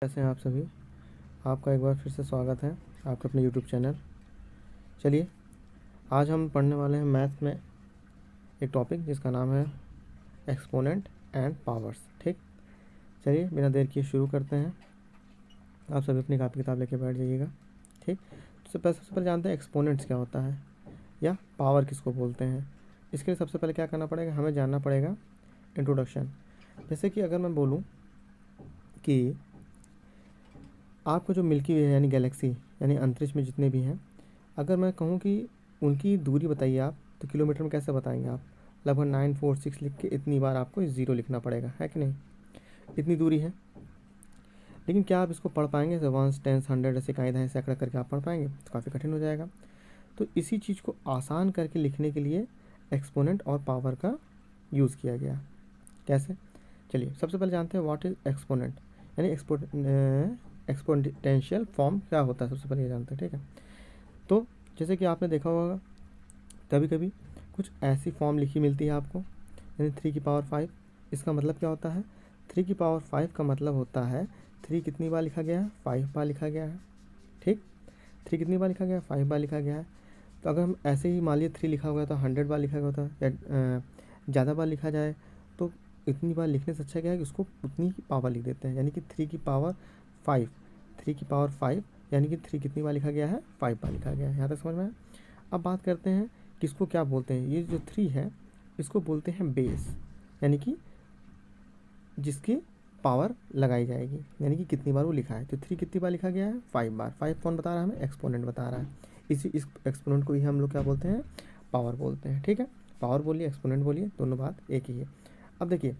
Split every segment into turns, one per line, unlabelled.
कैसे हैं आप सभी। आपका एक बार फिर से स्वागत है आपके अपने यूट्यूब चैनल। चलिए आज हम पढ़ने वाले हैं मैथ में एक टॉपिक जिसका नाम है एक्सपोनेंट एंड पावर्स। ठीक, चलिए बिना देर किए शुरू करते हैं। आप सभी अपनी कापी किताब लेके बैठ जाइएगा। ठीक, सबसे पहले जानते हैं एक्सपोनेंट्स क्या होता है या पावर किसको बोलते हैं। इसके लिए सबसे पहले क्या करना पड़ेगा, हमें जानना पड़ेगा इंट्रोडक्शन। जैसे कि अगर मैं बोलूँ कि आपको जो मिल्की वे है यानी गैलेक्सी यानी अंतरिक्ष में जितने भी हैं, अगर मैं कहूँ कि उनकी दूरी बताइए आप, तो किलोमीटर में कैसे बताएंगे आप? लगभग 946 लिख के इतनी बार आपको 0 लिखना पड़ेगा, है कि नहीं? इतनी दूरी है। लेकिन क्या आप इसको पढ़ पाएंगे? जैसे 1 10 100 ऐसे इकाई दहाई सैकड़ा करके आप पढ़ पाएंगे? तो काफ़ी कठिन हो जाएगा। तो इसी चीज़ को आसान करके लिखने के लिए एक्सपोनेंट और पावर का यूज़ किया गया। कैसे? चलिए सबसे पहले जानते हैं व्हाट इज़ एक्सपोनेंट यानी एक्सपोनेंशियल फॉर्म क्या होता है। सबसे पहले ये जानते हैं, ठीक है। तो जैसे कि आपने देखा होगा कभी कभी कुछ ऐसी फॉर्म लिखी मिलती है आपको, यानी 3 की पावर 5। इसका मतलब क्या होता है? 3 की पावर 5 का मतलब होता है 3 कितनी बार लिखा गया है? 5 बार लिखा गया है। ठीक, 3 कितनी बार लिखा गया है? 5 बार लिखा गया है। तो अगर हम ऐसे ही मान लिया 3 लिखा हुआ है तो 100 बार लिखा गया होता है, या ज़्यादा बार लिखा जाए तो इतनी बार लिखने से अच्छा क्या है कि उसको उतनी ही पावर लिख देते हैं, यानी कि 3 की पावर 5। 3 की पावर 5 यानी कि 3 कितनी बार लिखा गया है? 5 बार लिखा गया है। यहाँ तक समझ में आया? अब बात करते हैं किसको क्या बोलते हैं। ये जो 3 है इसको बोलते हैं बेस, यानी कि जिसकी पावर लगाई जाएगी, यानी कि कितनी बार वो लिखा है। तो 3 कितनी बार लिखा गया है? 5 बार। 5 कौन बता रहा है हमें? एक्सपोनेंट बता रहा है। इस एक्सपोनेंट को ही हम लोग क्या बोलते हैं? पावर बोलते हैं। ठीक है, पावर बोलिए एक्सपोनेंट बोलिए, दोनों बात एक ही है। अब देखिए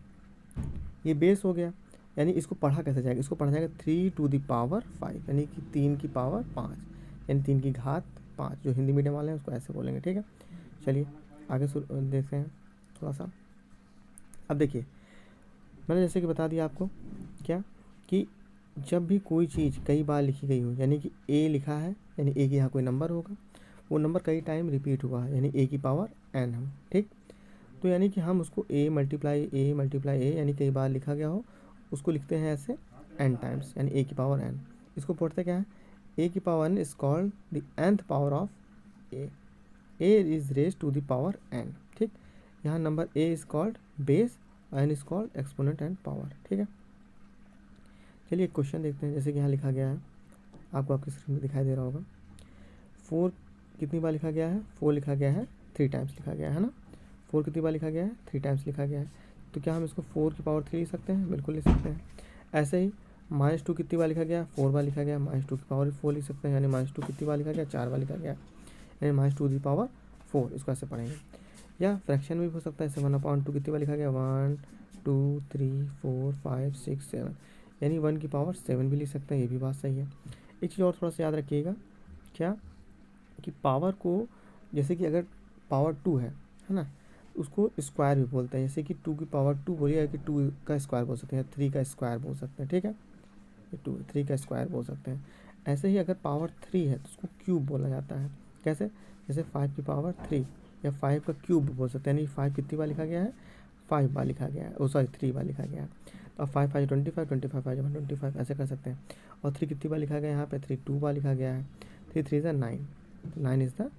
ये बेस हो गया, यानी इसको पढ़ा कैसे जाएगा? इसको पढ़ा जाएगा 3 to the power 5, यानी कि 3 की पावर 5, यानी 3 की घात 5। जो हिंदी मीडियम वाले हैं उसको ऐसे बोलेंगे, ठीक है। चलिए आगे देखते हैं थोड़ा सा। अब देखिए मैंने जैसे कि बता दिया आपको क्या, कि जब भी कोई चीज़ कई बार लिखी गई हो, यानी कि ए लिखा है यानी ए की यहाँ कोई नंबर होगा, वो नंबर कई टाइम रिपीट हुआ है यानी A की पावर n हम। ठीक, तो यानी कि हम उसको ए मल्टीप्लाई ए यानी कई बार लिखा गया हो उसको लिखते हैं ऐसे n टाइम्स, यानी A की पावर n। इसको पढ़ते क्या है? A की power n is called the nth power of a is raise to the power n। ठीक, यहाँ number a is called base, n is called exponent and power. ठीक है, चलिए एक क्वेश्चन देखते हैं। जैसे कि यहाँ लिखा गया है, आपको आपकी स्क्रीन में दिखाई दे रहा होगा। 4 कितनी बार लिखा गया है? 4 लिखा गया है 3 टाइम्स लिखा गया है ना। 4 कितनी बार लिखा गया है? 3 टाइम्स लिखा गया है। तो क्या हम इसको 4 की पावर 3 लिख सकते हैं? बिल्कुल लिख सकते हैं। ऐसे ही -2 कितनी बार लिखा गया? 4 बार लिखा गया, -2 की पावर 4 लिख सकते हैं, यानी -2 कितनी बार लिखा गया? 4 बार लिखा गया, यानी -2 की पावर 4। इसको ऐसे पढ़ेंगे। या फ्रैक्शन में भी हो सकता है, ऐसे 1/2 कितनी बार लिखा गया? 1 2 3 4 5 6 7, यानी 1 की पावर 7 भी लिख सकते हैं। ये भी बात सही है। एक चीज़ और थोड़ा सा याद रखिएगा, क्या कि पावर को, जैसे कि अगर पावर 2 है ना, उसको स्क्वायर भी बोलते हैं। जैसे कि 2 की पावर 2 बोलिए, कि 2 का स्क्वायर बोल सकते हैं, 3 का स्क्वायर बोल सकते हैं। ठीक है, 3 का स्क्वायर बोल सकते हैं। ऐसे ही अगर पावर 3 है तो उसको क्यूब बोला जाता है। कैसे? जैसे 5 की पावर 3 या 5 का क्यूब बोल सकते हैं, यानी 5 कितनी बार लिखा गया है? 5 बार लिखा गया है, ओ सॉरी 3 बार लिखा गया है। तो अब 5 5 25, 25 5 125 ऐसे कर सकते हैं। और 3 कितनी बार लिखा गया है? यहाँ पे 3 2 बार लिखा गया है। 3 3 ज़ा 9, 9 इज़ द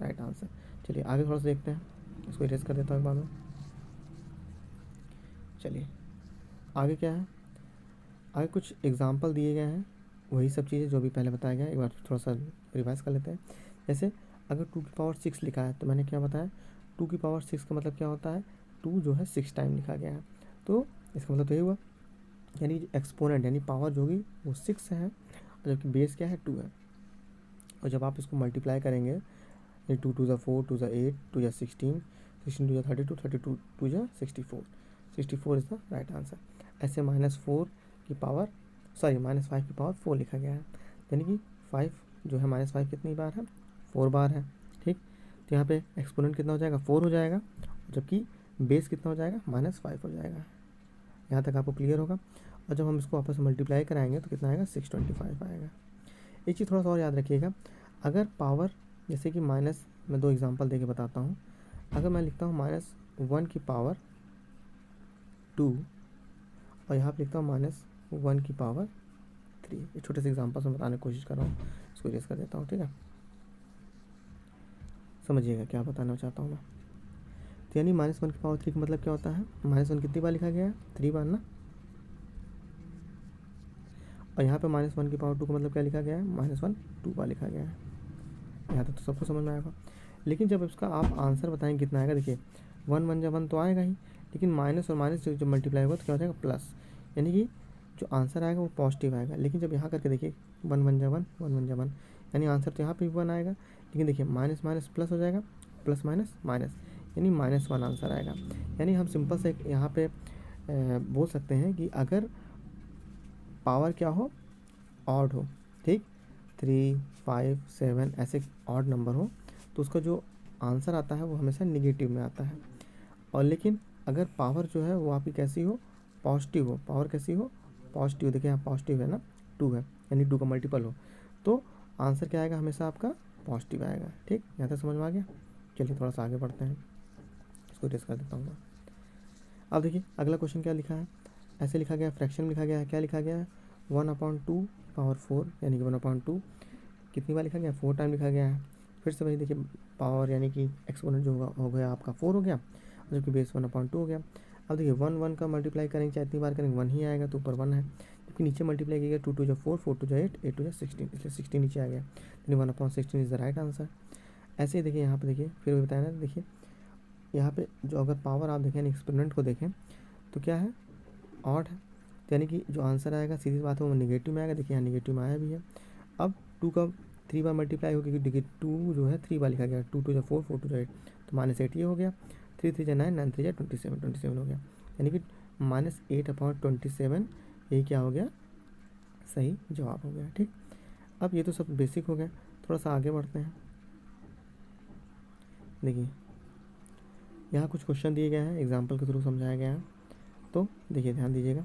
राइट आंसर। चलिए आगे थोड़ा सा देखते हैं, इसको इरेज कर देता हूँ एक बार में। चलिए आगे क्या है, आगे कुछ एग्जाम्पल दिए गए हैं, वही सब चीज़ें जो भी पहले बताया गया, एक बार थोड़ा सा रिवाइज कर लेते हैं। जैसे अगर 2 की पावर 6 लिखा है तो मैंने क्या बताया? 2 की पावर 6 का मतलब क्या होता है? 2 जो है 6 टाइम लिखा गया है, तो इसका मतलब तो ये हुआ, यानी एक्सपोनेंट यानी पावर जो होगी वो 6 है, और जबकि बेस क्या है? 2 है। और जब आप इसको मल्टीप्लाई करेंगे, 2 2 ज़ा 4, 2 ज़ा 8, 2 ज़ा 16, 16 2 ज़ा 32, 32 2 ज़ा 64, 64 इज़ द राइट आंसर। ऐसे -4 की पावर -5 की पावर 4 लिखा गया है, यानी कि 5 जो है -5 कितनी बार है? 4 बार है। ठीक, तो यहाँ पे एक्सपोनेंट कितना हो जाएगा? 4 हो जाएगा, जबकि बेस कितना हो जाएगा? -5 हो जाएगा। यहाँ तक आपको क्लियर होगा। और जब हम इसको आपस में मल्टीप्लाई कराएंगे तो कितना आएगा? 625 आएगा। एक चीज़ थोड़ा सा और याद रखिएगा, अगर पावर, जैसे कि माइनस, मैं 2 एग्जांपल देके बताता हूँ। अगर मैं लिखता हूँ -1 की पावर 2 और यहाँ पे लिखता हूँ -1 की पावर 50। ये छोटे से एग्जाम्पल से बताने की कोशिश कर रहा हूँ, इसको इरेज कर देता हूँ, ठीक है। समझिएगा क्या बताना चाहता हूँ मैं। तो यानी -1 की पावर 3 का मतलब क्या होता है, -1 कितनी बार लिखा गया है, 3 बार ना। और यहाँ पे -1 की पावर 2 का मतलब क्या लिखा गया है, -1 2 बार लिखा गया है। यहाँ तक तो सबको समझ में आएगा। लेकिन जब इसका आप आंसर बताएंगे कितना आएगा, देखिए 1 1 जब 1 तो आएगा ही, लेकिन माइनस और माइनस जब मल्टीप्लाई होगा तो क्या हो जाएगा, प्लस। यानी कि जो आंसर आएगा वो पॉजिटिव आएगा। लेकिन जब यहाँ करके देखिए 1 1 जा 1 1 1 जा 1, यानी आंसर तो यहाँ पे भी 1 आएगा, लेकिन देखिए माइनस माइनस प्लस हो जाएगा, प्लस माइनस माइनस, यानी -1 आंसर आएगा। यानी हम सिंपल से यहाँ पे बोल सकते हैं कि अगर पावर क्या हो, ऑड हो, ठीक, 3 5 7 ऐसे ऑड नंबर हो, तो उसका जो आंसर आता है वो हमेशा निगेटिव में आता है। और लेकिन अगर पावर जो है वो आपकी कैसी हो, पॉजिटिव हो, पावर कैसी हो, पॉजिटिव। देखिए यहाँ पॉजिटिव है ना, 2 है, यानी 2 का मल्टीपल हो, तो आंसर क्या आएगा, हमेशा आपका पॉजिटिव आएगा। ठीक, यहाँ तक समझ में आ गया। चलिए थोड़ा सा आगे बढ़ते हैं, इसको टेस्ट कर देता हूँ मैं। अब देखिए अगला क्वेश्चन क्या लिखा है, ऐसे लिखा गया है, फ्रैक्शन लिखा गया है, क्या लिखा गया है, 1/2 पावर 4, यानी कि 1/2 कितनी बार लिखा गया, 4 टाइम लिखा गया है। फिर से वही देखिए पावर यानी कि एक्सपोनेंट जो हो गया आपका 4 हो गया, जबकि बेस 1/2 हो गया। अब देखिए 1 1 का मल्टीप्लाई करेंगे, चाहे इतनी बार करेंगे 1 ही आएगा, तो ऊपर 1 है, जबकि नीचे मल्टीप्लाई किया 2 2 जा 4 4 2 जा 8 8 2 जा 16, इसलिए 16 नीचे आ गया, यानी 1/16 इज़ द राइट आंसर। ऐसे ही देखिए यहाँ पे देखिए फिर बताया ना, देखिए यहाँ पे जो अगर पावर आप देखें एक्सपेरिमेंट को देखें तो क्या है, ऑड है, तो यानी कि जो आंसर आएगा सीधी बात है वो निगेटिव में आएगा। देखिए यहाँ निगेटिव में आया भी है। अब 2 का 3 बार मल्टीप्लाई हो गया, देखिए 2 जो है 3 बार लिखा गया, 2 2 जा 4 4 2 जा 8, तो -8 ये हो गया, 3 3 जा 9 9 3 जा 27 27 हो गया, यानी कि -8/27 यही क्या हो गया, सही जवाब हो गया। ठीक, अब ये तो सब बेसिक हो गया, थोड़ा सा आगे बढ़ते हैं। देखिए यहाँ कुछ क्वेश्चन दिए गए हैं, एग्जाम्पल के थ्रू समझाया गया है, तो देखिए ध्यान दीजिएगा।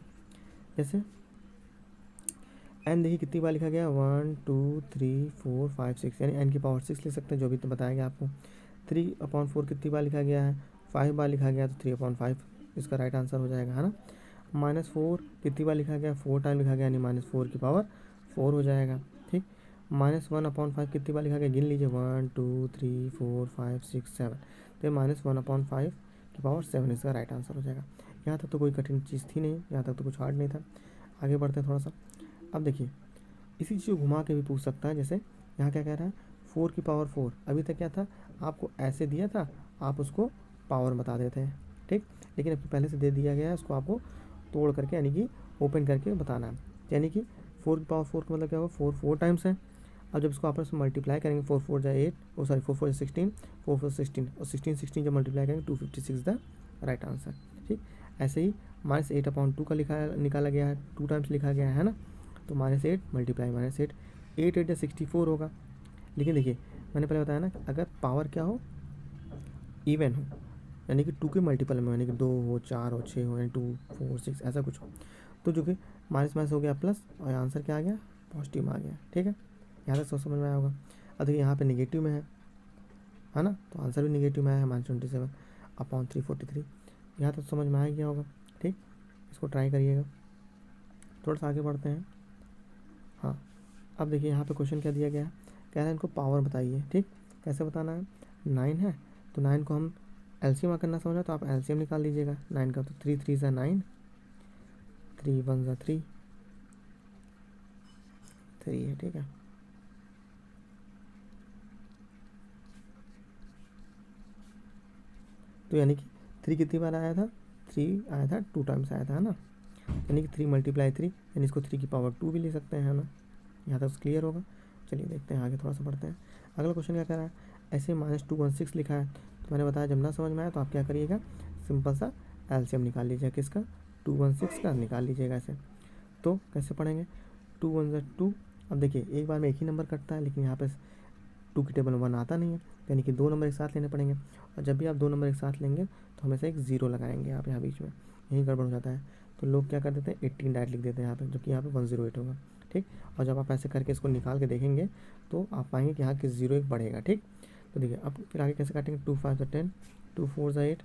जैसे एन देखिए कितनी बार लिखा गया, 1 2 3 4 5 6, यानी एन की पावर 6 लिख सकते हैं, जो भी तो बताया गया आपको। 3/4 कितनी बार लिखा गया है, 5 बार लिखा गया, तो 3/5 इसका राइट आंसर हो जाएगा, है ना। -4 कितनी बार लिखा गया, 4 टाइम लिखा गया, यानी -4 की पावर 4 हो जाएगा। ठीक, -1/5 कितनी बार लिखा गया, गिन लीजिए, 1 2 3 4 5 6 7, तो -1/5 की पावर 7 इसका राइट आंसर हो जाएगा। यहाँ तक तो कोई कठिन चीज़ थी नहीं, यहाँ तक तो कुछ हार्ड नहीं था। आगे बढ़ते हैं थोड़ा सा। अब देखिए इसी चीज़ को घुमा के भी पूछ सकता है, जैसे यहाँ क्या कह रहा है, 4 की पावर 4, अभी तक क्या था, आपको ऐसे दिया था, आप उसको पावर बता देते हैं। ठीक, लेकिन अब पहले से दे दिया गया है, उसको आपको तोड़ करके यानी कि ओपन करके बताना है। यानी कि 4 की पावर 4 का मतलब क्या होगा, 4 4 टाइम्स है। अब जब इसको आपस में मल्टीप्लाई करेंगे, 4 4 जा 8, 4 4 जा 16, 4 4 16, और 16 16 जब मल्टीप्लाई करेंगे 256 द राइट आंसर। ठीक, ऐसे ही -8/2 का निकाला गया है, 2 टाइम्स लिखा गया है ना, तो -8 मल्टीप्लाई -8, 8 8 या 64 होगा। लेकिन देखिए मैंने पहले बताया ना, अगर पावर क्या हो, इवन हो, यानी कि 2 के मल्टीपल में, यानी कि 2 हो 4 हो 6 हो, यानी 2 4 6 ऐसा कुछ हो, तो जो कि माइनस माइनस हो गया प्लस, और आंसर क्या आ गया, पॉजिटिव में आ गया। ठीक है, यहाँ तक सोच समझ में आया होगा। अब देखिए यहाँ पे निगेटिव में है ना, तो आंसर भी निगेटिव में आया है, -27/343, यहाँ तक समझ में आ गया होगा। ठीक, इसको ट्राई करिएगा। थोड़ा सा आगे बढ़ते हैं। हाँ, अब देखिए यहाँ पे क्वेश्चन क्या दिया गया है, कह रहा है इनको पावर बताइए। ठीक, कैसे बताना है, 9 है, तो 9 को हम एलसीएम करना समझा, तो आप एलसीएम निकाल लीजिएगा 9 का, तो 3 3 जा 9, 3 1 जा 3 है। ठीक है, तो यानी कि 3 कितनी बार आया था, 3 आया था, 2 टाइम्स आया था, है ना, यानी कि 3 × 3, यानी इसको 3 की पावर 2 भी ले सकते हैं, है ना। यहाँ तक क्लियर होगा। चलिए देखते हैं आगे, थोड़ा सा पढ़ते हैं। अगला क्वेश्चन क्या कह रहा है, ऐसे -216 लिखा है, तो मैंने बताया जब ना समझ में आया तो आप क्या करिएगा, सिंपल सा एलसीएम निकाल लीजिएगा, किसका, 216 का निकाल लीजिएगा ऐसे। तो कैसे पढ़ेंगे, 2 1 जा 2। अब देखिए एक बार में एक ही नंबर कटता है, लेकिन यहाँ पे 2 की टेबल में 1 आता नहीं है, यानी कि 2 नंबर एक साथ लेने पड़ेंगे, और जब भी आप 2 नंबर एक साथ लेंगे तो हमेशा एक 0 लगाएंगे आप यहाँ बीच में, यही गड़बड़ हो जाता है। तो लोग क्या कर देते हैं, 18 डायरेक्ट लिख देते हैं यहाँ पे, जो कि यहाँ पे 108 होगा। ठीक, और जब आप ऐसे करके इसको निकाल के देखेंगे तो आप पाएंगे कि यहाँ के 0 एक बढ़ेगा। ठीक, तो देखिए अब फिर आगे कैसे काटेंगे, 2 5 जा 10, 2 4 जा 8,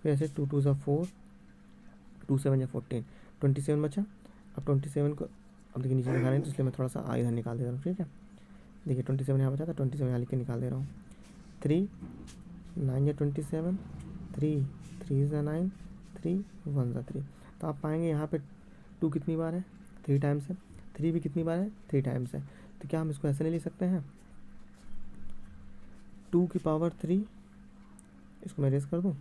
फिर ऐसे 2 2 जा 4, 2 7 जा 14, 27 बचा। अब 27 को अब देखिए नीचे दिखा रहे हैं तो इसलिए मैं थोड़ा सा इधर निकाल दे रहा हूँ, ठीक है। देखिए 27 यहाँ बचा था, 27 यहाँ लिख के निकाल दे रहा हूँ। 3 9 या 27, 3 3 ज़ा 9, 3 1 ज़ा 3। तो आप पाएंगे यहाँ पे 2 कितनी बार है, 3 टाइम्स है। 3 भी कितनी बार है, 3 टाइम्स है। तो क्या हम इसको ऐसे नहीं लिख सकते हैं, 2 की पावर 3, इसको मैं रेस कर दूँ,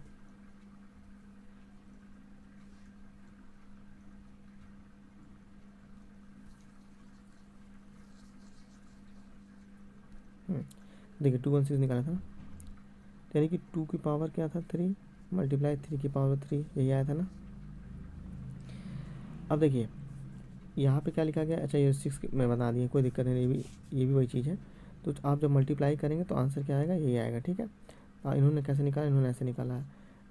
देखिए 216 निकाला था, यानी कि 2 की पावर क्या था 3 मल्टीप्लाई 3 की पावर 3, यही आया था ना। अब देखिए यहाँ पे क्या लिखा गया, अच्छा ये 6 मैं बता दिए, कोई दिक्कत नहीं, ये भी वही चीज़ है। तो आप जब मल्टीप्लाई करेंगे तो आंसर क्या आएगा, यही आएगा, ठीक है। इन्होंने कैसे निकाला, इन्होंने ऐसे निकाला है,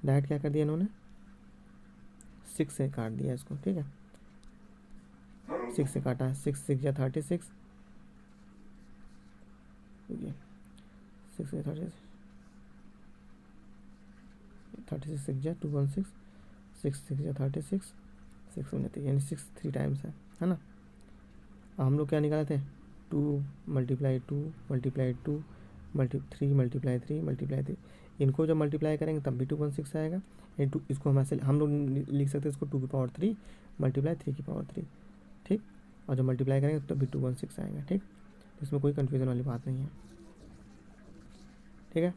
डायरेक्ट क्या कर दिया इन्होंने, 6 से काट दिया इसको, ठीक है। 6 से काटा है, 6 6 या 36, 6 से 36 6 या 216, 6 6 या 36, 6 3, यानी 6 3 टाइम्स है ना। हम लोग क्या निकाले थे, 2 मल्टीप्लाई 2 मल्टीप्लाई 2 3 मल्टीप्लाई 3 मल्टीप्लाई 3। इनको जब मल्टीप्लाई करेंगे तब भी 216 आएगा। ये 2 इसको हम ऐसे हम लोग लिख सकते हैं इसको 2 की पावर 3 मल्टीप्लाई 3 की पावर 3, ठीक। और जब मल्टीप्लाई करेंगे तब भी 216 आएगा, ठीक। इसमें कोई कन्फ्यूज़न वाली बात नहीं है, ठीक है।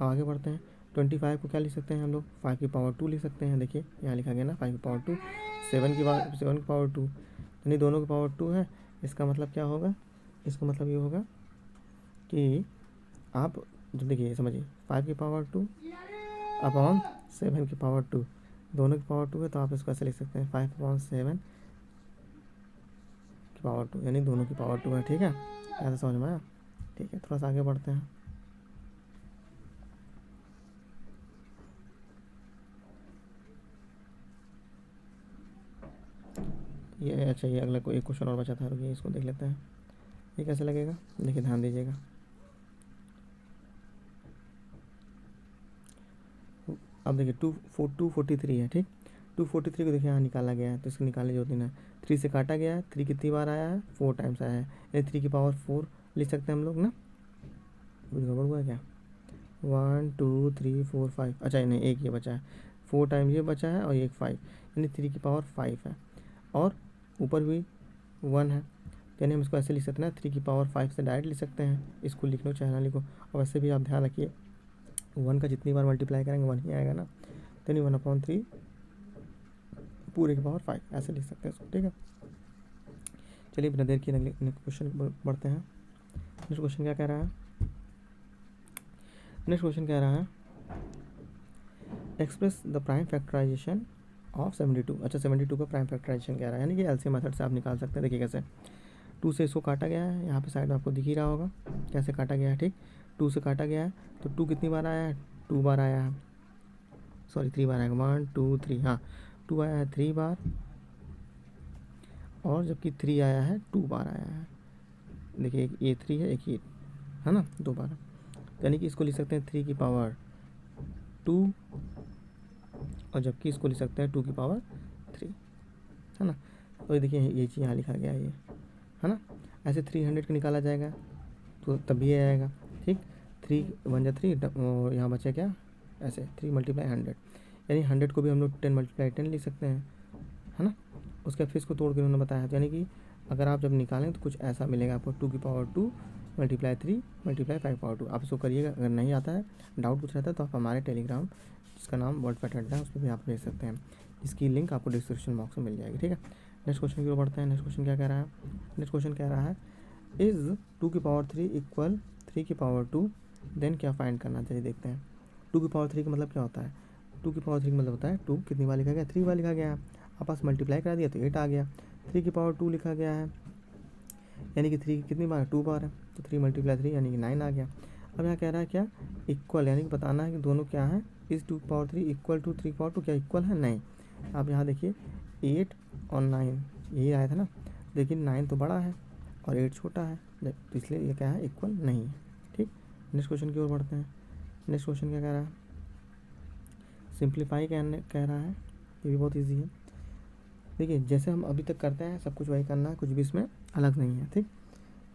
आगे बढ़ते हैं। 25 को क्या लिख सकते हैं हम लोग, 5 की पावर 2 लिख सकते हैं। देखिए यहाँ लिखा गया ना 5 की पावर 2, 7 की पावर 2, यानी दोनों की पावर 2 है। इसका मतलब क्या होगा, इसका मतलब ये होगा कि आप जब देखिए समझिए 5 की पावर 2 अपॉन 7 की पावर 2, दोनों की पावर 2 है, तो आप इसको ऐसे लिख सकते हैं 5 अपॉन 7 की पावर 2, यानी दोनों की पावर 2 है, ठीक है। ऐसा समझ में आया, ठीक है। थोड़ा सा आगे बढ़ते हैं। ये अच्छा, ये अगला कोई एक क्वेश्चन और बचा था, रुकिए इसको देख लेते हैं, ये कैसे लगेगा, देखिए ध्यान दीजिएगा। अब देखिए 243 है, ठीक। 243 को देखिए यहाँ निकाला गया है, तो इसको निकालने जो दिन है, 3 से काटा गया है, 3 कितनी बार आया है, 4 टाइम्स आया है, यानी 3 की पावर 4 लिख सकते हैं हम लोग ना। कुछ गड़बड़ हुआ है क्या, 1 2 3 4 5, अच्छा नहीं एक ये बचा है, 4 टाइम्स ये बचा है और एक 5, यानी 3 की पावर 5 है, और ऊपर भी 1 है, यानी हम इसको ऐसे लिख सकते हैं ना, 3 की पावर 5 से डायरेक्ट लिख सकते हैं। इसको लिख लो चाहे ना लिखो, और वैसे भी आप ध्यान रखिए 1 का जितनी बार मल्टीप्लाई करेंगे 1 ही आएगा ना, तो नहीं 1/3 पूरे की पावर 5 ऐसे लिख सकते हैं इसको, ठीक है। चलिए बिना देर किए नेक्स्ट क्वेश्चन बढ़ते हैं। नेक्स्ट क्वेश्चन क्या कह रहा है, नेक्स्ट क्वेश्चन कह रहा है express the prime factorization of 72। अच्छा 72 का प्राइम फैक्टराइजेशन कह रहा है, यानी कि एलसीएम मेथड से आप निकाल सकते हैं। देखिए कैसे, 2 से इसको काटा गया है, यहाँ पे साइड में आपको दिख ही रहा होगा कैसे काटा गया है, ठीक। 2 से काटा गया है, तो 2 कितनी बार आया है, 2 बार आया है, सॉरी 3 बार आएगा, 1 2 3, हाँ 2 आया है 3 बार, और जबकि 3 आया है 2 बार आया है। देखिए एक ये 3 है, एक ये है ना, 2 बार, यानी कि इसको लिख सकते हैं 3 की पावर 2, और जबकि इसको लिख सकते हैं 2 की पावर 3, है ना। तो ये देखिए ये चीज़ यहाँ लिखा गया है, ये है ना। ऐसे 300 का निकाला जाएगा तो तब भी ये आएगा, ठीक। 3 1 जा 3, यहाँ बचा क्या, ऐसे 3 मल्टीप्लाई 100, यानी 100 को भी हम लोग 10 मल्टीप्लाई 10 लिख सकते हैं, है ना। उसके फिर इसको तोड़ के उन्होंने बताया, यानी कि अगर आप जब निकालें तो कुछ ऐसा मिलेगा आपको, 2 की पावर 2 मल्टीप्लाई 3 मल्टीप्लाई 5 पावर 2। आप इसको करिएगा, अगर नहीं आता है, डाउट कुछ रहता है, तो आप हमारे टेलीग्राम जिसका नाम वर्ड फैट अड्डा है उस पर भी आप भेज सकते हैं, इसकी लिंक आपको डिस्क्रिप्शन बॉक्स में मिल जाएगी, ठीक है। नेक्स्ट क्वेश्चन की ओर बढ़ते हैं। नेक्स्ट क्वेश्चन क्या कह रहा है, नेक्स्ट क्वेश्चन कह रहा है इज़ 2 की पावर 3 इक्वल 3 की पावर 2, देन क्या फाइंड करना चाहिए, देखते हैं। 2 की पावर 3 का मतलब क्या होता है, 2 की पावर 3 का मतलब होता है 2 कितनी बार लिखा गया, 3 बार लिखा गया है, आपस मल्टीप्लाई करा दिया तो 8 आ गया। 3 की पावर 2 लिखा गया है, यानी कि 3 कितनी बार, 2 बार है, तो 3 मल्टीप्लाई 3 यानी कि 9 आ गया। अब यहाँ कह रहा है क्या, इक्वल, यानी कि बताना है कि दोनों क्या है, इस 2 की पावर 3 इक्वल टू 3 की पावर 2 क्या इक्वल है, नहीं। अब यहाँ देखिए 8 और 9 यही आया था ना, लेकिन 9 तो बड़ा है और 8 छोटा है, तो इसलिए ये क्या है, इक्वल नहीं है, ठीक। नेक्स्ट क्वेश्चन की ओर बढ़ते हैं। नेक्स्ट क्वेश्चन क्या कह रहा है, सिंप्लीफाई कह रहा है, ये भी बहुत ईजी है। देखिए जैसे हम अभी तक करते हैं सब कुछ वही करना है, कुछ भी इसमें अलग नहीं है, ठीक।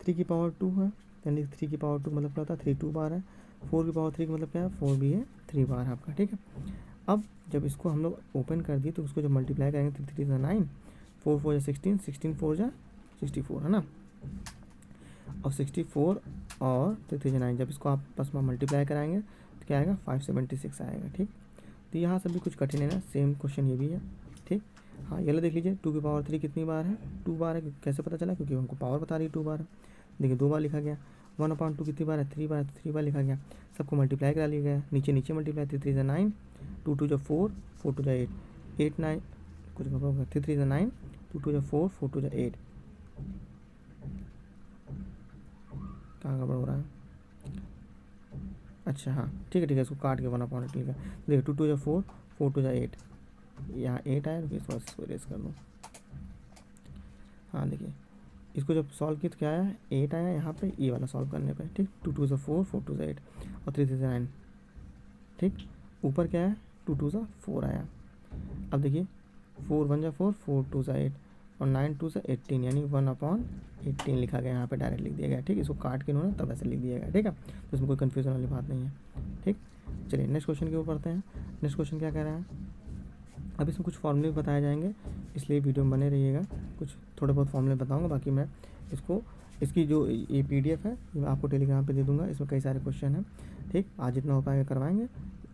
3 की पावर 2 है, यानी 3 की पावर 2 मतलब क्या होता है 3 2 बार है। 4 की पावर 3 का मतलब क्या है 4 भी है 3 बार है आपका, ठीक है। अब जब इसको हम लोग ओपन कर दिए तो उसको जब मल्टीप्लाई करेंगे 3 3 जा 9, 4 4 जा 16, 16 4 जा 64 है ना। और 64 और 3 3 जा 9, जब इसको आपस में मल्टीप्लाई कराएंगे तो क्या आएगा 576 आएगा, ठीक। तो यहाँ से भी कुछ कठिन है ना, सेम क्वेश्चन ये भी है, ठीक। हाँ ये लो देख लीजिए 2 की पावर 3 कितनी बार है 2 बार है, कैसे पता चला क्योंकि हमको पावर बता रही है 2 बार है। देखिए 2 बार लिखा गया, 1/2 कितनी बार है 3 बार है, तो 3 बार लिखा गया। सबको मल्टीप्लाई करा लिया गया, नीचे नीचे मल्टीप्लाई 3 3 जा 9, 2 2 जा 4, 4 2 जा 8, 8 9 कुछ होगा 3 3 जा 9, 2 2 जा 4, 4 2 जा 8, कहाँ गड़बड़ हो रहा है। अच्छा हाँ ठीक है इसको काट के 1/8 लिखा। देखिए 2 2 जा 4, 4 2 जा 8, यहाँ 8 आया, रुकिए इसको इरेज कर दूँ। हाँ देखिए इसको जब सॉल्व किया तो क्या आया 8 आया यहाँ पे, ये वाला सॉल्व करने पे, ठीक। 2 2 जा 4, 4 2 जा 8 और 3 3 जा 9, ठीक। ऊपर क्या है 2 2 जा 4 आया। अब देखिए 4 1 जा 4, 4 2 जा 8 और 9 2 जा 18, यानी 1/18 लिखा गया यहाँ पे, डायरेक्ट लिख दिया गया, ठीक। इसको काट के उन्होंने तब ऐसे लिख दिया गया, ठीक है। तो इसमें कोई कन्फ्यूजन वाली बात नहीं है, ठीक। चलिए नेक्स्ट क्वेश्चन के ऊपर पढ़ते हैं। नेक्स्ट क्वेश्चन क्या कह रहा है, अब इसमें कुछ फॉर्मूले बताए जाएंगे, इसलिए वीडियो में बने रहिएगा। कुछ थोड़े बहुत फॉर्मूले बताऊंगा, बाकी मैं इसको इसकी जो ये PDF है ये मैं आपको टेलीग्राम पे दे दूंगा। इसमें कई सारे क्वेश्चन हैं, ठीक। आज जितना हो पाएगा करवाएंगे,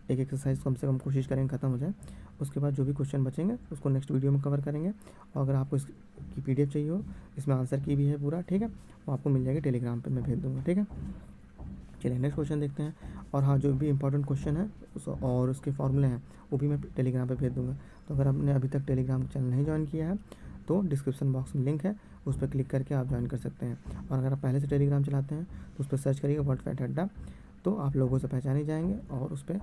एक एक्सरसाइज कम से कम कोशिश करेंगे ख़त्म हो जाए। उसके बाद जो भी क्वेश्चन बचेंगे उसको नेक्स्ट वीडियो में कवर करेंगे। और अगर आपको इसकी PDF चाहिए हो, इसमें आंसर की भी है पूरा, ठीक है, वो आपको मिल जाएगी टेलीग्राम पर, मैं भेज दूँगा, ठीक है। चलिए नेक्स्ट क्वेश्चन देखते हैं। और हाँ जो भी इंपॉर्टेंट क्वेश्चन है और उसके फॉर्मूले हैं वो भी मैं टेलीग्राम पे भेज दूंगा। तो अगर आपने अभी तक टेलीग्राम चैनल नहीं ज्वाइन किया है तो डिस्क्रिप्शन बॉक्स में लिंक है, उस पर क्लिक करके आप ज्वाइन कर सकते हैं। और अगर आप पहले से टेलीग्राम चलाते हैं तो उस पर सर्च करिएगा वर्ड फैट अड्डा, तो आप लोगों से पहचाने जाएंगे और उस पर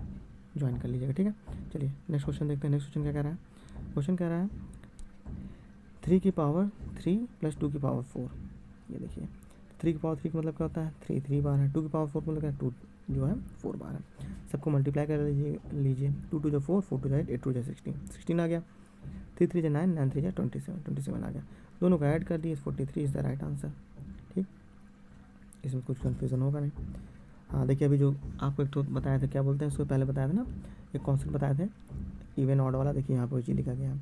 ज्वाइन कर लीजिएगा, ठीक है। चलिए नेक्स्ट क्वेश्चन देखते हैं। नेक्स्ट क्वेश्चन क्या कह रहा है, क्वेश्चन कह रहा है 3 की पावर 3 प्लस 2 की पावर 4। ये देखिए 3 की पावर 3 का मतलब क्या होता है 3 3 बार है, 2 की पावर 4 का मतलब क्या है 2 जो है 4 बार है। सबको मल्टीप्लाई कर लीजिए 2 2 जा 4, 4 2 जा 8, 8 2 जा 16, 16 आ गया। 3 3 जा 9, 9 3 जा 27, 27 आ गया। दोनों का ऐड कर दिए 43 इज़ द राइट आंसर, ठीक। इसमें कुछ कन्फ्यूज़न होगा नहीं। हाँ देखिए अभी जो आपको एक तो बताया था, क्या बोलते हैं उसको पहले बताया था ना, एक कॉन्सेप्ट बताए थे इवन ऑड वाला। देखिए यहाँ पर चीज़ लिखा गया है,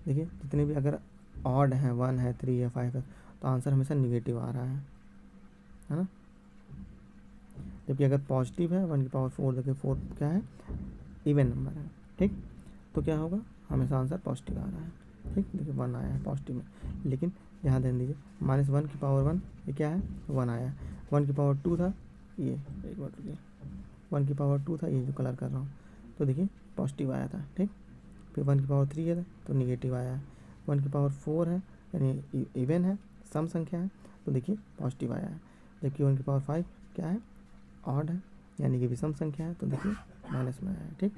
देखिए जितने भी अगर ऑड हैं 1 है 3 है 5 है तो आंसर हमेशा निगेटिव आ रहा है ना। जबकि अगर पॉजिटिव है 1 की पावर 4, देखिए 4 क्या है इवन नंबर है, ठीक। तो क्या होगा हमेशा आंसर पॉजिटिव आ रहा है, ठीक। देखिए 1 आया है पॉजिटिव में, लेकिन यहाँ ध्यान दीजिए -1 की पावर 1 ये क्या है 1 आया है। 1 की पावर 2 था ये, एक बार रुकिए, 1 की पावर 2 था ये जो कलर कर रहा हूँ, तो देखिए पॉजिटिव आया था, ठीक। फिर 1 की पावर 3 है तो निगेटिव आया है। 1 की पावर 4 है यानी इवन है, सम संख्या है, तो देखिए पॉजिटिव आया है। जबकि 1 की पावर 5 क्या है ऑड है यानी कि विषम संख्या है, तो देखिए माइनस में आया है, ठीक।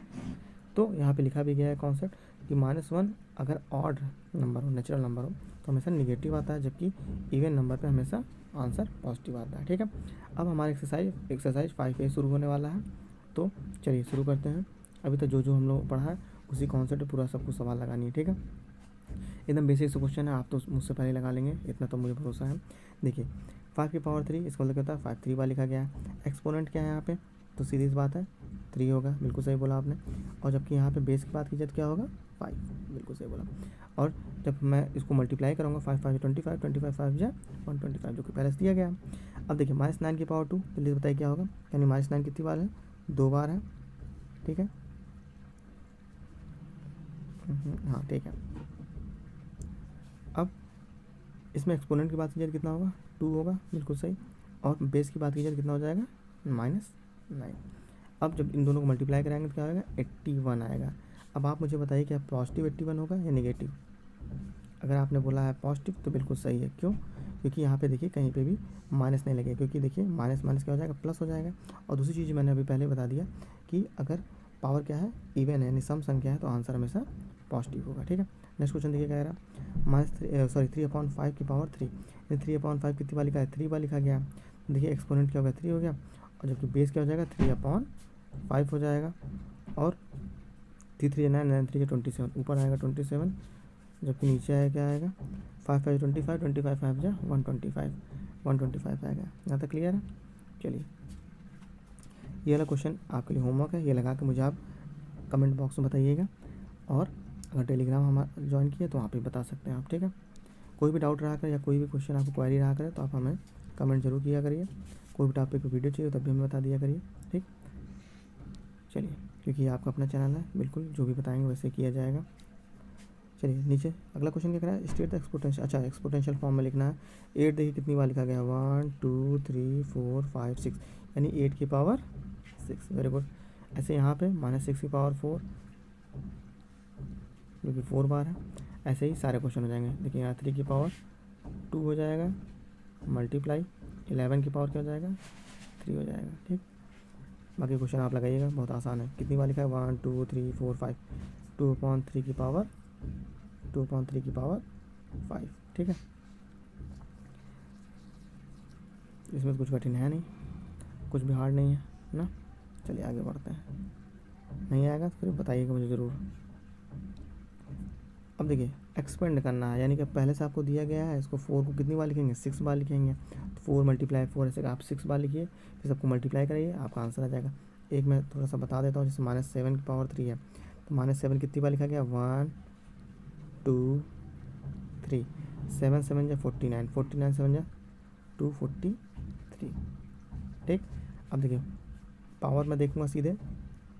तो यहाँ पे लिखा भी गया है कॉन्सेप्ट कि -1 अगर ऑड नंबर हो, नेचुरल नंबर हो तो हमेशा निगेटिव आता है, जबकि इवन नंबर पे हमेशा आंसर पॉजिटिव आता है, ठीक है। अब हमारा एक्सरसाइज 5 पे शुरू होने वाला है, तो चलिए शुरू करते हैं। अभी तक जो हम लोग पढ़ा है उसी कॉन्सेप्ट पर पूरा सब कुछ सवाल लगानी है, ठीक है। एकदम बेसिक से क्वेश्चन है, आप तो मुझसे पहले लगा लेंगे इतना तो मुझे भरोसा है। देखिए 5 की पावर 3 इसका मतलब क्या होता है 5 3 बार लिखा गया है। एक्सपोनेंट क्या है यहाँ पे, तो सीधी सी बात है 3 होगा, बिल्कुल सही बोला आपने। और जबकि यहाँ पे बेस की बात की जाए तो क्या होगा 5, बिल्कुल सही बोला। और जब मैं इसको मल्टीप्लाई करूँगा 5 5 25, 25 5 जा 125 जो कि पहले से दिया गया है। अब देखिए -9 की पावर 2, जल्दी बताइए क्या होगा, यानी -9 कितनी बार है 2 बार है, ठीक है। हाँ ठीक है। अब इसमें एक्सपोनेंट की बात की जाए कितना होगा 2 होगा, बिल्कुल सही। और बेस की बात की जाए कितना हो जाएगा -9। अब जब इन दोनों को मल्टीप्लाई कराएंगे तो क्या आएगा 81 आएगा। अब आप मुझे बताइए क्या पॉजिटिव 81 होगा या नेगेटिव। अगर आपने बोला है पॉजिटिव तो बिल्कुल सही है, क्यों, क्योंकि यहाँ पे देखिए कहीं पे भी माइनस नहीं लगेगा, क्योंकि देखिए माइनस माइनस क्या हो जाएगा प्लस हो जाएगा। और दूसरी चीज़ मैंने अभी पहले बता दिया कि अगर पावर क्या है इवन है यानी सम संख्या है तो आंसर हमेशा पॉजिटिव होगा, ठीक है। नेक्स्ट क्वेश्चन देखिए क्या रहा, 3/5 की पावर 3, 3/5 कितनी बार लिखा है 3 बार लिखा गया। देखिए एक्सपोनेंट क्या हो गया 3 हो गया, और जबकि बेस क्या हो जाएगा 3/5 हो जाएगा। और 3 3 9, 9 3 27, ऊपर आएगा 27, जबकि नीचे आया क्या आएगा 5 5 25, 25 5 जा 125, 125 आएगा। यहाँ तक क्लियर है। चलिए ये वाला क्वेश्चन आपके लिए होमवर्क है, ये लगा के मुझे आप कमेंट बॉक्स में बताइएगा। और अगर टेलीग्राम हमारा ज्वाइन किया तो वहाँ पे बता सकते हैं आप, ठीक है। कोई भी डाउट रहा करे या कोई भी क्वेश्चन आपको क्वेरी रहा करे तो आप हमें कमेंट जरूर किया करिए। कोई भी टॉपिक पर वीडियो चाहिए तब भी हमें बता दिया करिए, ठीक। चलिए क्योंकि ये आपका अपना चैनल है, बिल्कुल जो भी बताएंगे वैसे किया जाएगा। चलिए नीचे अगला क्वेश्चन क्या कह रहा है, स्टेट द एक्सपोनेंशियल। अच्छा एक्सपोनेंशियल फॉर्म में लिखना है। 8 देखिए कितनी बार लिखा गया, 1 2 3 4 5 6, यानी 8 की पावर 6। Very good. ऐसे यहाँ पे -6 की पावर 4 जो कि 4 बार है। ऐसे ही सारे क्वेश्चन हो जाएंगे। देखिए यहाँ 3 की पावर 2 हो जाएगा, मल्टीप्लाई 11 की पावर क्या हो जाएगा 3 हो जाएगा, ठीक। बाकी क्वेश्चन आप लगाइएगा, बहुत आसान है। कितनी बार लिखा है 1 2 3 4 5, 2/3 की पावर 2/3 की पावर 5, ठीक है। इसमें कुछ कठिन है नहीं, कुछ भी हार्ड नहीं है ना। चलिए आगे बढ़ते हैं। नहीं आएगा तो फिर बताइएगा मुझे ज़रूर। अब देखिए एक्सपेंड करना है, यानी कि पहले से आपको दिया गया है, इसको 4 को कितनी बार लिखेंगे 6 बार लिखेंगे। तो 4 × 4 ऐसे आप 6 बार लिखिए, फिर सबको मल्टीप्लाई करिए, आपका आंसर आ जाएगा। एक मैं थोड़ा सा बता देता हूँ, जैसे -7 की पावर 3 है, तो -7 कितनी बार लिखा गया 1 2 3, 7 7 जा 49, 49 7 जा 243, ठीक। अब देखिए पावर में देखूँगा सीधे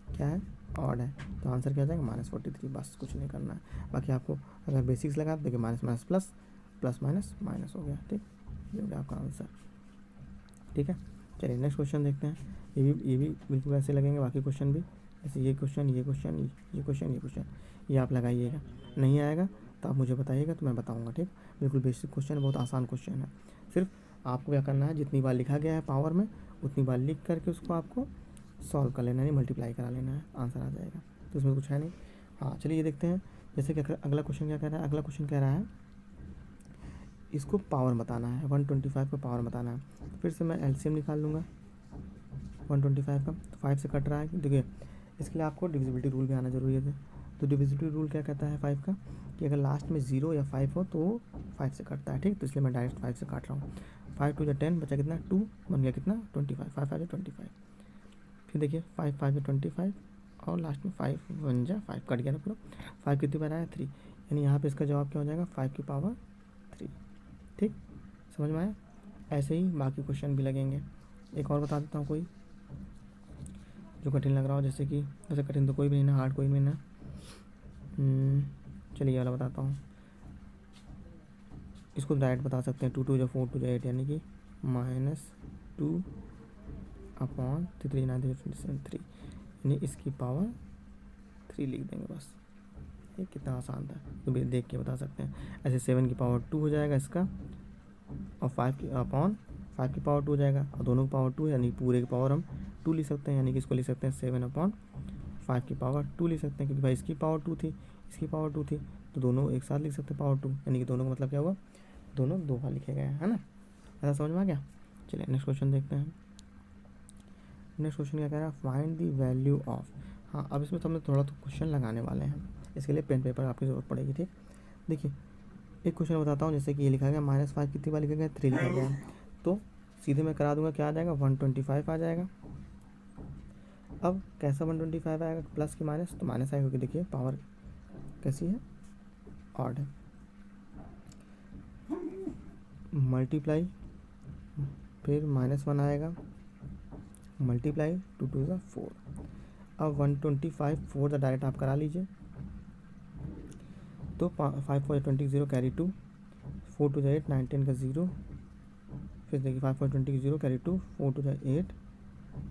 क्या है ऑड है, तो आंसर क्या आ जाएगा -43। बस कुछ नहीं करना है। बाकी आपको अगर बेसिक्स लगा तो देखिए minus minus plus, plus minus minus हो गया, ठीक। ये हो गया आपका आंसर, ठीक है। चलिए नेक्स्ट क्वेश्चन देखते हैं। ये भी बिल्कुल ऐसे लगेंगे बाकी क्वेश्चन भी, ऐसे ये क्वेश्चन ये क्वेश्चन ये क्वेश्चन ये क्वेश्चन, ये आप लगाइएगा। नहीं आएगा तो आप मुझे बताइएगा तो मैं बताऊँगा, ठीक। बिल्कुल बेसिक क्वेश्चन, बहुत आसान क्वेश्चन है। सिर्फ आपको क्या करना है, जितनी बार लिखा गया है पावर में उतनी बार लिख करके उसको आपको सॉल्व कर लेना है, मल्टीप्लाई करा लेना है, आंसर आ जाएगा। तो इसमें कुछ है नहीं। हाँ चलिए ये देखते हैं। जैसे कि अगला क्वेश्चन क्या कह रहा है, अगला क्वेश्चन कह रहा है इसको पावर बताना है, 125 का पावर बताना है। फिर से मैं एलसीएम निकाल लूँगा 125 का, तो 5 से कट रहा है। देखिए इसके लिए आपको डिविजिबिलिटी रूल भी आना जरूरी है। तो डिविजिबिलिटी रूल क्या कहता है 5 का, कि अगर लास्ट में 0 या 5 हो तो 5 से कटता है, ठीक। तो इसलिए मैं डायरेक्ट 5 से काट रहा हूँ। 5 2 10 बचा कितना 2, बन गया कितना 25, 5 5 25। फिर देखिए 5 5 25 और लास्ट में 5 1 जा 5 कट गया ना पूरा। 5 कितनी बार आया 3, यानी यहाँ पे इसका जवाब क्या हो जाएगा 5 की पावर 3, ठीक। समझ में आया। ऐसे ही बाकी क्वेश्चन भी लगेंगे। एक और बता देता हूँ कोई जो कठिन लग रहा हो, जैसे कि वैसे कठिन तो कोई भी नहीं ना, हार्ड कोई भी नहीं ना। चलिए ये वाला बताता हूँ। इसको डायरेक्ट बता सकते हैं 2 2 4 2 8, यानी कि -2/3 9 3, यानी इसकी पावर 3 लिख देंगे बस। ये कितना आसान था, तो भी देख के बता सकते हैं। ऐसे 7 की पावर 2 हो जाएगा इसका, और 5 की पावर 2 हो जाएगा, और दोनों की पावर 2, यानी पूरे की पावर हम 2 लिख सकते हैं, यानी कि इसको लिख सकते हैं 7/5 की पावर 2 लिख सकते हैं, क्योंकि भाई इसकी पावर 2 थी इसकी पावर 2 थी, तो दोनों एक साथ लिख सकते हैं पावर 2, यानी कि दोनों का मतलब क्या हुआ, दोनों 2 बार लिखे गए हैं, है ना। ऐसा समझ में आ गया। चलिए नेक्स्ट क्वेश्चन देखते हैं। नेक्स्ट क्वेश्चन क्या कह रहा है, फाइंड दी वैल्यू ऑफ। हाँ अब इसमें तो हमने थोड़ा तो क्वेश्चन लगाने वाले हैं, इसके लिए पेन पेपर आपकी ज़रूरत पड़ेगी, ठीक। देखिए एक क्वेश्चन बताता हूँ, जैसे कि ये लिखा गया -5 कितनी बार लिखा गया 3 लिखा गया, तो सीधे मैं करा दूंगा, क्या आ जाएगा 125 आ जाएगा। अब कैसा 125 आएगा, प्लस की माइनस, तो माइनस आएगा, क्योंकि देखिए पावर कैसी है ऑड है। मल्टीप्लाई, फिर -1 आएगा, मल्टीप्लाई 2 2 ज़ा 4। अब 125 4 ज़ा डायरेक्ट आप करा लीजिए, तो 5 4 20 0 कैरी 2, 4 2 8 9 10 का 0, फिर देखिए 5 4 20 0 कैरी 2, 4 2 8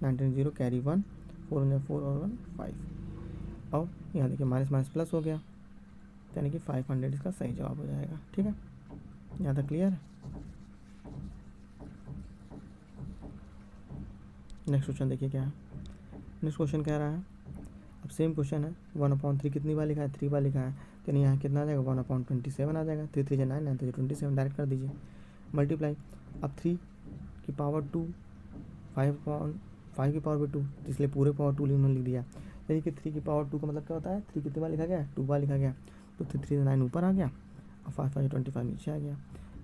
9 10 0 कैरी 1, 4 1 4 और 1 5। और यहाँ देखिए माइनस माइनस प्लस हो गया, यानी कि 500 इसका सही जवाब हो जाएगा, ठीक है। यहाँ तक क्लियर है। नेक्स्ट क्वेश्चन देखिए क्या है। नेक्स्ट क्वेश्चन कह रहा है, अब सेम क्वेश्चन है, 1/3 कितनी बार लिखा है 3 बार लिखा है, तो यहाँ कितना आ जाएगा 1/27 आ जाएगा। 3 3 9 9 3 27 डायरेक्ट कर दीजिए, मल्टीप्लाई। अब 3 की पावर 2, 5 की पावर भी 2, तो इसलिए पूरे पावर 2 उन्होंने लिख दिया, यानी कि 3 की पावर 2 का मतलब क्या होता है 3 कितनी बार लिखा गया 2 बार लिखा गया, तो 3 3 9 ऊपर आ गया और 5 5 25 नीचे आ गया।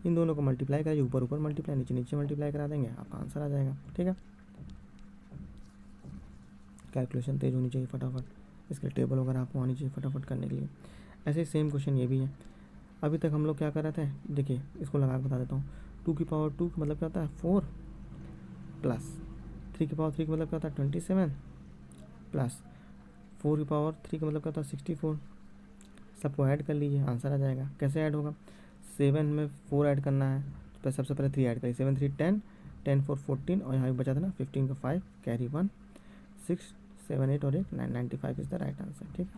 इन दोनों को मल्टीप्लाई करिए, ऊपर ऊपर मल्टीप्लाई, नीचे नीचे मल्टीप्लाई करा देंगे, आपका आंसर आ जाएगा। ठीक है, कैलकुलेशन तेज होनी चाहिए फटाफट, इसके लिए टेबल वगैरह आपको आनी चाहिए फटाफट करने के लिए। ऐसे ही सेम क्वेश्चन ये भी है। अभी तक हम लोग क्या कर रहे थे, देखिए इसको लगा के बता देता हूँ। 2 की पावर 2 का मतलब क्या होता है 4 प्लस 3 की पावर 3 का मतलब क्या होता है 27 प्लस 4 की पावर 3 का मतलब क्या होता है 64। सबको ऐड कर लीजिए, आंसर आ जाएगा। कैसे ऐड होगा, 7 में 4 ऐड करना है, तो सबसे पहले 3 ऐड करिए, 7 3 10, 10 4 14 और यहाँ भी बचा था ना 15 का 5 कैरी 1 6 7 8 और 1 9 95 इज द राइट आंसर। ठीक,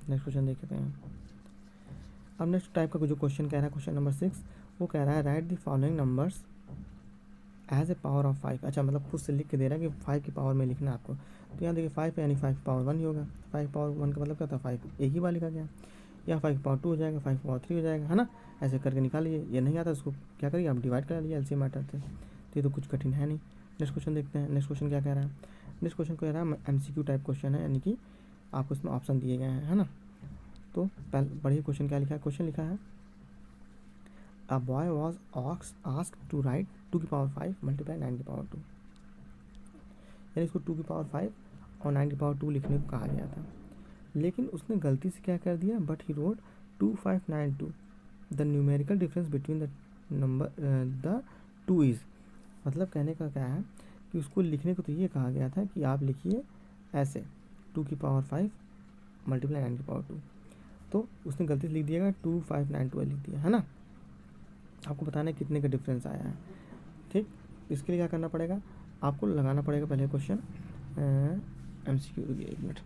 नेक्स्ट क्वेश्चन देखते हैं। अब नेक्स्ट टाइप का जो क्वेश्चन कह रहा है, क्वेश्चन नंबर 6, वो कह रहा है write the following numbers as a power of 5। अच्छा, मतलब खुद से लिख के दे रहा है कि 5 की पावर में लिखना है आपको। तो यहाँ देखिए 5 है यानी 5 की पावर 1 ही होगा। 5 पावर 1 का मतलब क्या होता है 5 एक ही बार लिखा गया, या 5 की पावर 2 हो जाएगा, 5 की पावर 3 हो जाएगा, है ना। ऐसे करके निकालिए। ये नहीं आता उसको क्या करिए आप डिवाइड कर लीजिए एलसीएम मैटर से। तो ये तो कुछ कठिन है नहीं। नेक्स्ट क्वेश्चन देखते हैं। नेक्स्ट क्वेश्चन क्या कह रहा है, नेक्स्ट क्वेश्चन कह रहा है एमसीक्यू टाइप क्वेश्चन है, यानी कि आपको इसमें ऑप्शन दिए गए हैं, है ना। तो पहले बढ़िए क्वेश्चन क्या लिखा है, क्वेश्चन लिखा है a boy was asked to write 2 की पावर 5 मल्टीप्लाई 9 की पावर 2। यानी इसको 2 की पावर 5 और 9 की पावर 2 लिखने को कहा गया था, लेकिन उसने गलती से क्या कर दिया, but he wrote 2592। The numerical difference between the number the two is. मतलब कहने का क्या है कि उसको लिखने को तो ये कहा गया था कि आप लिखिए ऐसे 2 की पावर 5 मल्टीप्लाई 9 की पावर 2, तो उसने गलती से लिख दिएगा 2592 लिख दिया, है ना। आपको बताना है कितने का डिफरेंस आया है। ठीक, इसके लिए क्या करना पड़ेगा, आपको लगाना पड़ेगा पहले क्वेश्चन एमसीक्यू। रुकिए 1 मिनट।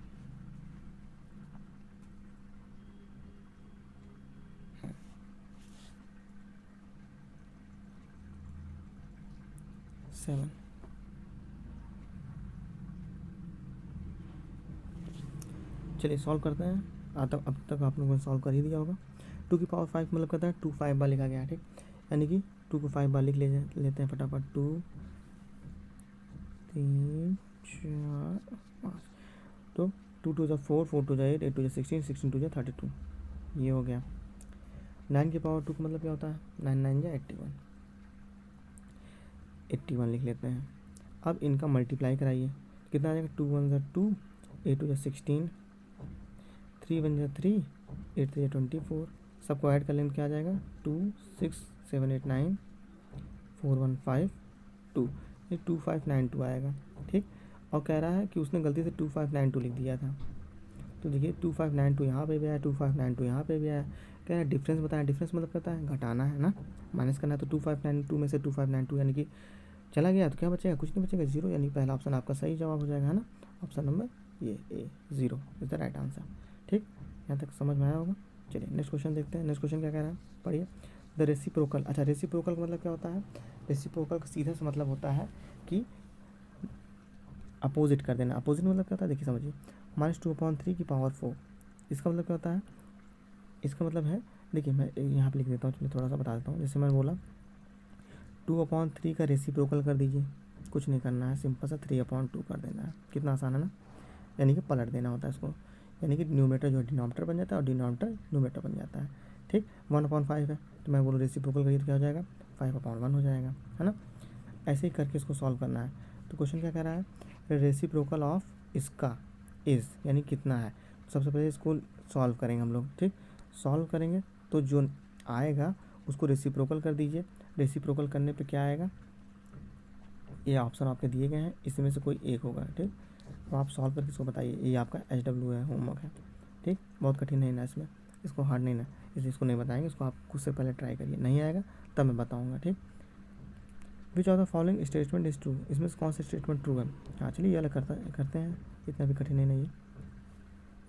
सेवन, चलिए सॉल्व करते हैं। अब तक आप लोगों ने सॉल्व कर ही दिया होगा। 2 की पावर 5 मतलब कहता है 2 5 बार लिखा गया है। ठीक, यानी कि 2 को 5 बार लिख लेते हैं फटाफट। 2 3 4 5, तो 2 2 जा 4 4 2 जा 8 8 2 जा 16 16 2 जा 32, ये हो गया। 9 की पावर 2 का मतलब क्या होता है 9 9 जा 81, 81 लिख लेते हैं। अब इनका मल्टीप्लाई कराइए, कितना आ जाएगा, 2 1 जा 2, 8 2 जा 16, 3 1 जा 3, 8 3 जा 24। सबको ऐड कर लेंगे क्या आ जाएगा 2 6 7 8 9 4 1 5 2, ये 2592 आएगा। ठीक, और कह रहा है कि उसने गलती से 2592 लिख दिया था। तो देखिए 2592 यहाँ पे भी आया, 2592 यहाँ पे भी आया। कह रहा है डिफरेंस बताया, डिफरेंस मतलब कहता है घटाना है ना, माइनस करना है। तो 2592 में से 2592 यानी कि चला गया, तो क्या बचेगा, कुछ नहीं बचेगा, जीरो। यानी पहला ऑप्शन आपका सही जवाब हो जाएगा, है ना। ऑप्शन नंबर ये a, zero is the right answer. ठीक, यहाँ तक समझ में आया होगा। चलिए नेक्स्ट क्वेश्चन देखते हैं। नेक्स्ट क्वेश्चन क्या कह रहा है, पढ़िए। The reciprocal. अच्छा, रेसिप्रोकल का मतलब क्या होता है, रेसिप्रोकल का सीधा सा मतलब होता है कि अपोजिट कर देना। अपोजिट मतलब क्या होता है, देखिए समझिए, -2/3 की पावर 4, इसका मतलब क्या होता है, इसका मतलब है, देखिए मैं यहाँ पे लिख देता हूँ, चलिए थोड़ा सा बता देता हूँ। जैसे मैंने बोला 2/3 का रेसिप्रोकल कर दीजिए, कुछ नहीं करना है, सिंपल सा 3/2 कर देना है। कितना आसान है ना, यानी कि पलट देना होता है इसको, यानी कि न्यूमेटर जो है डिनोमिनेटर बन जाता है और डिनोमिनेटर न्यूमेटर बन जाता है। ठीक, 1/5 है, तो मैं बोलूँ रेसिप्रोकल करिए तो क्या हो जाएगा 5/1 हो जाएगा, है ना। ऐसे ही करके इसको सॉल्व करना है। तो क्वेश्चन क्या कह रहा है, रेसिप्रोकल ऑफ इसका इज़, यानी कितना है। सबसे पहले इसको सॉल्व करेंगे हम लोग। ठीक, सॉल्व करेंगे तो जो आएगा उसको रेसिप्रोकल कर दीजिए। रेसिप्रोकल करने पे क्या आएगा, ये ऑप्शन आपके दिए गए हैं, इसमें से कोई एक होगा। ठीक, तो आप सॉल्व करके इसको बताइए। ये आपका HW है, होमवर्क है। ठीक, बहुत कठिन नहीं ना इसमें, इसको हार्ड नहीं ना, इसलिए इसको नहीं बताएंगे, इसको आप खुद से पहले ट्राई करिए, नहीं आएगा तब मैं बताऊँगा। ठीक, which of the following statement is true, इसमें से कौन सा स्टेटमेंट ट्रू है। हाँ चलिए ये अलग करते हैं, इतना भी कठिन नहीं है,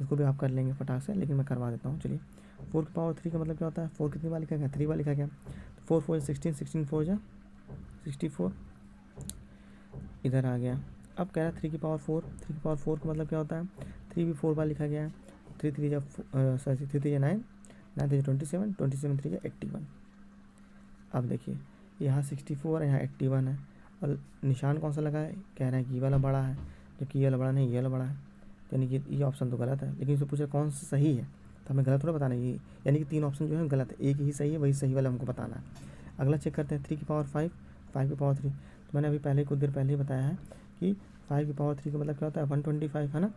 इसको भी आप कर लेंगे फटाक से, लेकिन मैं करवा देता हूँ। चलिए 4 की पावर 3 का मतलब क्या होता है, 4 कितनी बार लिखा गया, 3 बार लिखा गया। 4 4 16, 16 4 जा 64, इधर आ गया। अब कह रहा है 3 की पावर 4, 3 की पावर 4 का मतलब क्या होता है, 3 भी 4 बार लिखा गया है। 3 3 जा 9, 9 3 27, 27 3 जा 81। अब देखिए यहाँ 64 है, यहाँ 81 है, और निशान कौन सा लगा है, कह रहा है कि ये वाला बड़ा है, जबकि ये वाला बड़ा नहीं, ये वाला बड़ा है, यानी कि ये ऑप्शन तो गलत है। लेकिन इससे पूछा कौन सा सही है, तो हमें गलत थोड़ा बताना है ये, यानी कि 3 ऑप्शन जो है गलत है, एक ही सही है, वही सही वाला हमको बताना है। अगला चेक करते हैं 3 की पावर 5, 5 की पावर 3। तो मैंने अभी पहले कुछ देर पहले ही बताया है कि 5 की पावर 3 का मतलब क्या होता है 125 है ना,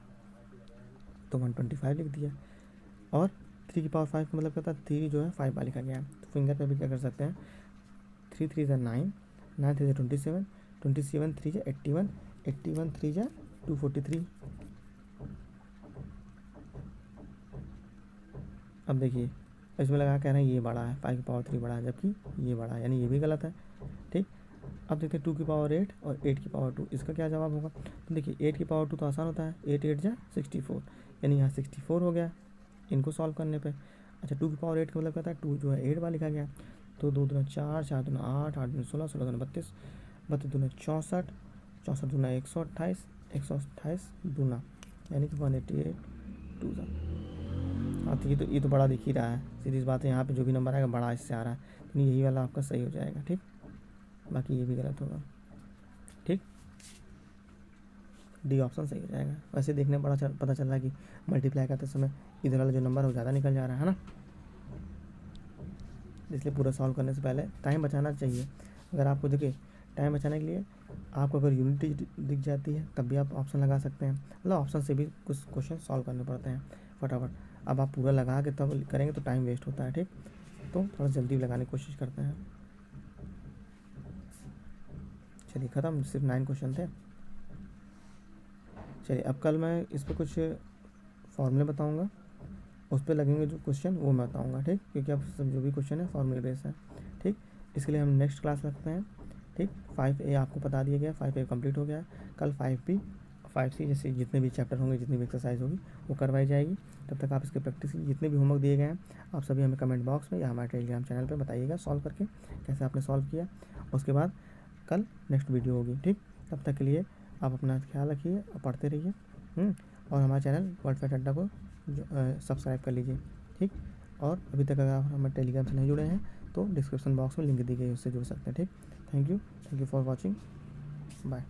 तो 125 लिख दिया। और 3 की पावर 5 का मतलब क्या होता है 3 जो है 5 बार लिखा गया है। तो फिंगर पे भी क्या कर सकते हैं 3 3 जा 9, 9 3 जा 27, 27 3 जा 81, 81 3 जा 243। अब देखिए इसमें लगा कह रहे हैं ये बड़ा है, 5 की पावर 3 बड़ा है, जबकि ये बड़ा है, यानी ये भी गलत है। ठीक, अब देखते हैं 2 की पावर 8 और 8 की पावर 2, इसका क्या जवाब होगा। तो देखिए 8 की पावर 2 तो आसान होता है, 8 8 जा 64, यानी यहाँ 64 हो गया इनको सॉल्व करने पे। अच्छा 2 की पावर 8 का मतलब क्या था 2 जो है 8 बार लिखा गया, तो 2 दूना 4, 4 दूना 8, 8 दूना 16, 16 दूना 32, 32 दूना 64, 64 दूना 128, 128 दूना, यानी कि 188 2 सा। हाँ तो ये तो बड़ा दिख ही रहा है, सीधी सी बात है, यहाँ पे जो भी नंबर आएगा बड़ा इससे आ रहा है, तो यही वाला आपका सही हो जाएगा। ठीक, बाकी ये भी गलत होगा। ठीक, डी ऑप्शन सही हो जाएगा। वैसे देखने में पता चल रहा है कि मल्टीप्लाई करते समय इधर वाला जो नंबर है वो ज़्यादा निकल जा रहा है ना, इसलिए पूरा सॉल्व करने से पहले टाइम बचाना चाहिए। अगर आपको देखिए टाइम बचाने के लिए आपको अगर यूनिटी दिख जाती है तब भी आप ऑप्शन लगा सकते हैं, मतलब ऑप्शन से भी कुछ क्वेश्चन सॉल्व करने पड़ते हैं फटाफट। अब आप पूरा लगा के तब करेंगे तो टाइम वेस्ट होता है। ठीक, तो थोड़ा जल्दी लगाने की कोशिश करते हैं। चलिए ख़त्म, सिर्फ 9 क्वेश्चन थे। चलिए अब कल मैं इस पर कुछ फॉर्मूले बताऊंगा, उस पर लगेंगे जो क्वेश्चन वो मैं बताऊंगा। ठीक, क्योंकि अब सब जो भी क्वेश्चन है फॉर्मूले बेस है। ठीक, इसके लिए हम नेक्स्ट क्लास रखते हैं। ठीक, 5A आपको बता दिया गया, 5A कंप्लीट हो गया। कल 5B 5C जैसे जितने भी चैप्टर होंगे, जितनी भी एक्सरसाइज होगी वो करवाई जाएगी। तब तक आप इसके प्रैक्टिस जितने भी होमवर्क दिए गए हैं आप सभी हमें कमेंट बॉक्स में या हमारे टेलीग्राम चैनल पर बताइएगा सॉल्व करके कैसे आपने सॉल्व किया। उसके बाद कल नेक्स्ट वीडियो होगी। ठीक, तब तक के लिए आप अपना ख्याल रखिए और पढ़ते रहिए। और हमारे चैनल वर्ल्ड फैट अड्डा को सब्सक्राइब कर लीजिए। ठीक, और अभी तक अगर आप हमारे टेलीग्राम से नहीं जुड़े हैं तो डिस्क्रिप्शन बॉक्स में लिंक दी गई है, उससे जुड़ सकते हैं। ठीक, thank you for watching, bye.